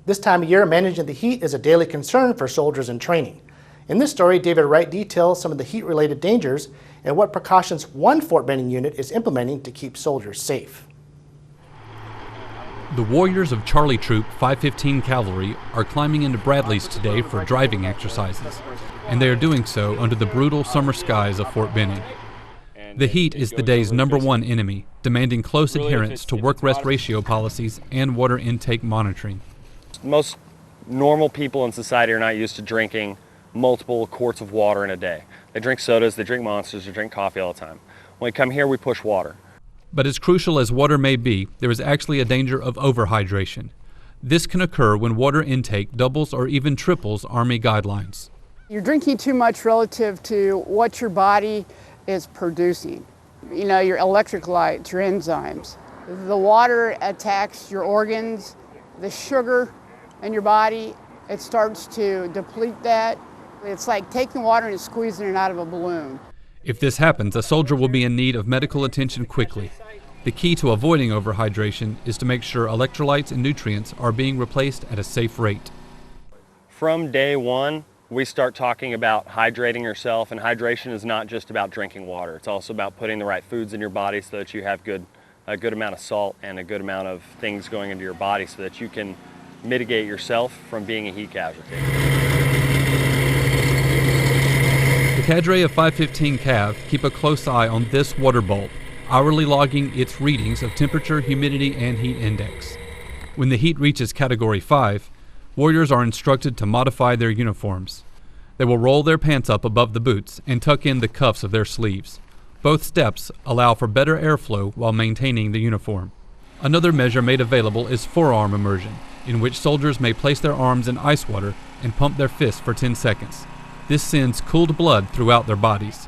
This time of year, managing the heat is a daily concern for soldiers in training. In this story, David Wright details some of the heat-related dangers and what precautions one Fort Benning unit is implementing to keep soldiers safe. The warriors of Charlie Troop 515 Cavalry are climbing into Bradley's today for driving exercises, and they are doing so under the brutal summer skies of Fort Benning. The heat is the day's #1 enemy, demanding close adherence to work-rest ratio policies and water intake monitoring. Most normal people in society are not used to drinking multiple quarts of water in a day. They drink sodas, they drink Monsters, they drink coffee all the time. When we come here, we push water. But as crucial as water may be, there is actually a danger of overhydration. This can occur when water intake doubles or even triples Army guidelines. You're drinking too much relative to what your body is producing. You know, your electrolytes, your enzymes. The water attacks your organs, the sugar in your body, it starts to deplete that. It's like taking water and squeezing it out of a balloon. If this happens, a soldier will be in need of medical attention quickly. The key to avoiding overhydration is to make sure electrolytes and nutrients are being replaced at a safe rate. From day one, we start talking about hydrating yourself, and hydration is not just about drinking water. It's also about putting the right foods in your body so that you have a good amount of salt and a good amount of things going into your body so that you can mitigate yourself from being a heat casualty. The cadre of 515 Cav keep a close eye on this water bulb, hourly logging its readings of temperature, humidity, and heat index. When the heat reaches Category 5, warriors are instructed to modify their uniforms. They will roll their pants up above the boots and tuck in the cuffs of their sleeves. Both steps allow for better airflow while maintaining the uniform. Another measure made available is forearm immersion, in which soldiers may place their arms in ice water and pump their fists for 10 seconds. This sends cooled blood throughout their bodies.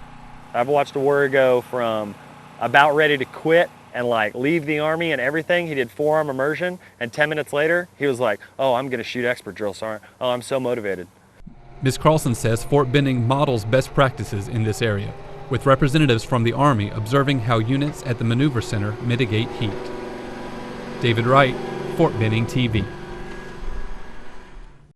I've watched a warrior go from about ready to quit and leave the Army and everything. He did forearm immersion, and 10 minutes later, he was like, "Oh, I'm gonna shoot expert drill, Sergeant. Oh, I'm so motivated." Ms. Carlson says Fort Benning models best practices in this area, with representatives from the Army observing how units at the Maneuver Center mitigate heat. David Wright, Fort Benning TV.